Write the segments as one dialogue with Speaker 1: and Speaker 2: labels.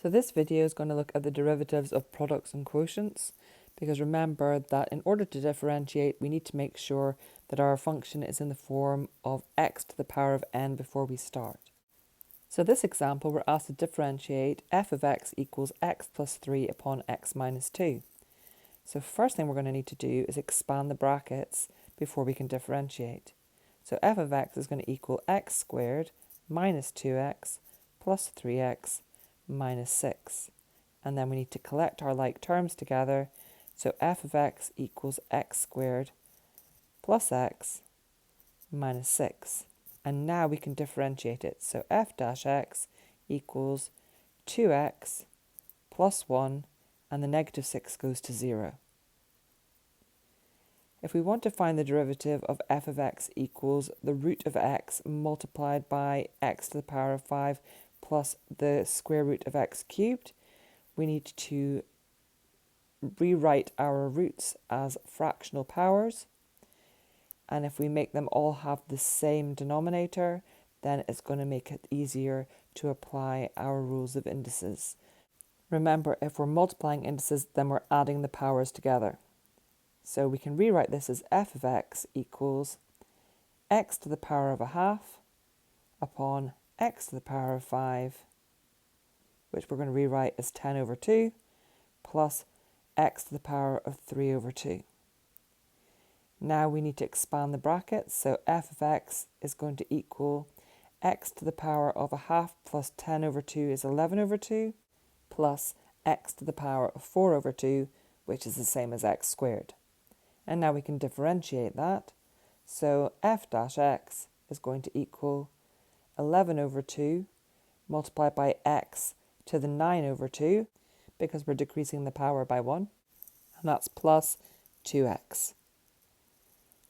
Speaker 1: So this video is going to look at the derivatives of products and quotients, because remember that in order to differentiate, we need to make sure that our function is in the form of x to the power of n before we start. So this example, we're asked to differentiate f of x equals x plus 3 upon x minus 2. So first thing we're going to need to do is expand the brackets before we can differentiate. So f of x is going to equal x squared minus 2x plus 3x minus 6. And then we need to collect our like terms together. So f of x equals x squared plus x minus 6. And now we can differentiate it. So f dash x equals 2x plus 1, and the negative 6 goes to 0. If we want to find the derivative of f of x equals the root of x multiplied by x to the power of 5 plus the square root of x cubed, we need to rewrite our roots as fractional powers. And if we make them all have the same denominator, then it's going to make it easier to apply our rules of indices. Remember, if we're multiplying indices, then we're adding the powers together. So we can rewrite this as f of x equals x to the power of a half upon x to the power of 5, which we're going to rewrite as 10 over 2, plus x to the power of 3 over 2. Now we need to expand the brackets, so f of x is going to equal x to the power of a half plus 10 over 2 is 11 over 2, plus x to the power of 4 over 2, which is the same as x squared. And now we can differentiate that. So f dash x is going to equal 11 over 2 multiplied by x to the 9 over 2, because we're decreasing the power by 1, and that's plus 2x.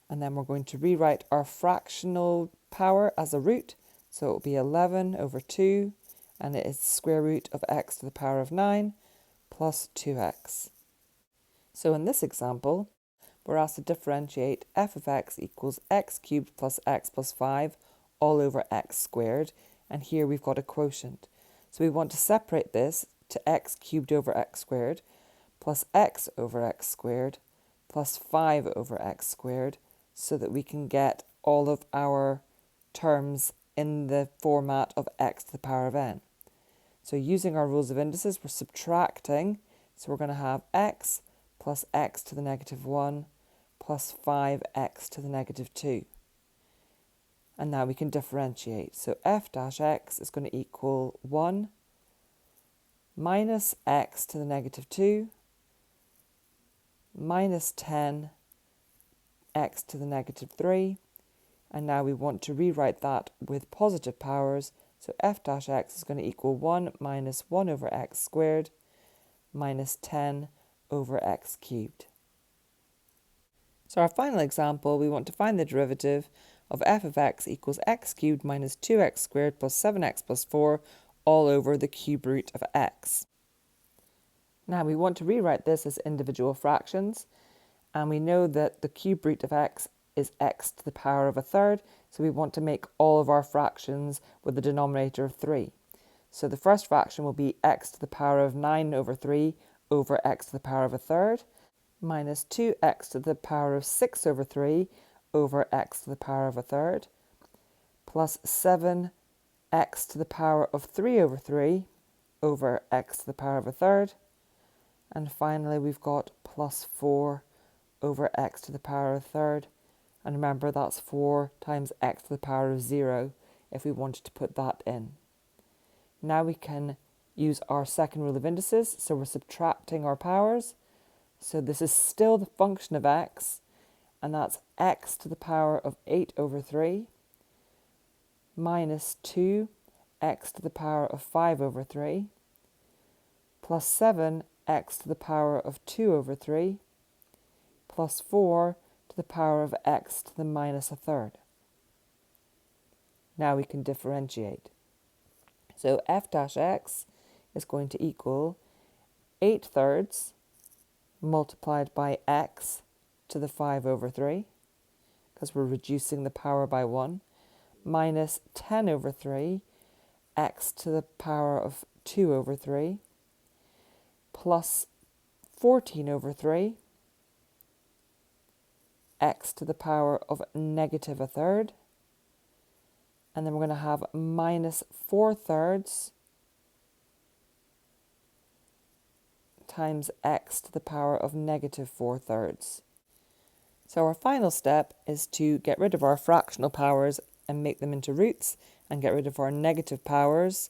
Speaker 1: And then we're going to rewrite our fractional power as a root. So it will be 11 over 2, and it is the square root of x to the power of 9 plus 2x. So in this example, we're asked to differentiate f of x equals x cubed plus x plus 5 all over x squared. And here we've got a quotient. So we want to separate this to x cubed over x squared plus x over x squared plus 5 over x squared, so that we can get all of our terms in the format of x to the power of n. So using our rules of indices, we're subtracting. So we're going to have x plus x to the negative 1 plus 5x to the negative 2. And now we can differentiate. So f dash x is going to equal 1 minus x to the negative 2 minus 10 x to the negative 3, and now we want to rewrite that with positive powers, so f dash x is going to equal 1 minus 1 over x squared minus 10 over x cubed. So our final example, we want to find the derivative of f of x equals x cubed minus 2x squared plus 7x plus 4 all over the cube root of x. Now we want to rewrite this as individual fractions. And we know that the cube root of x is x to the power of a third, so we want to make all of our fractions with the denominator of 3. So the first fraction will be x to the power of 9 over 3 over x to the power of a third, minus 2x to the power of 6 over 3 over x to the power of a third, plus 7x to the power of 3 over 3 over x to the power of a third, and finally we've got plus 4 over x to the power of a third, and remember that's 4 times x to the power of 0 if we wanted to put that in. Now we can use our second rule of indices, so we're subtracting our powers. So this is still the function of x, and that's x to the power of 8 over 3 minus 2 x to the power of 5 over 3 plus 7 x to the power of 2 over 3 plus 4 to the power of x to the minus a third. Now we can differentiate. So f dash x is going to equal 8 thirds multiplied by x to the 5 over 3, because we're reducing the power by 1, minus 10 over 3 x to the power of 2 over 3 plus 14 over 3 x to the power of negative a third. And then we're going to have minus 4 thirds times x to the power of negative 4 thirds. So our final step is to get rid of our fractional powers and make them into roots, and get rid of our negative powers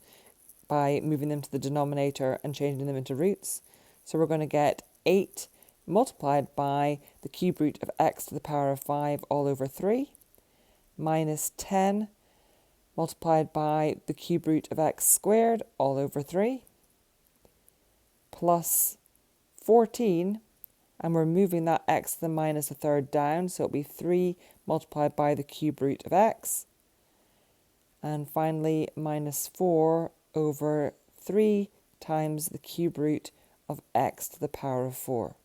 Speaker 1: by moving them to the denominator and changing them into roots. So we're going to get 8 multiplied by the cube root of x to the power of 5 all over 3, minus 10 multiplied by the cube root of x squared all over 3, plus 14, and we're moving that x to the minus a third down, so it'll be 3 multiplied by the cube root of x, and finally minus 4 over 3 times the cube root of x to the power of 4.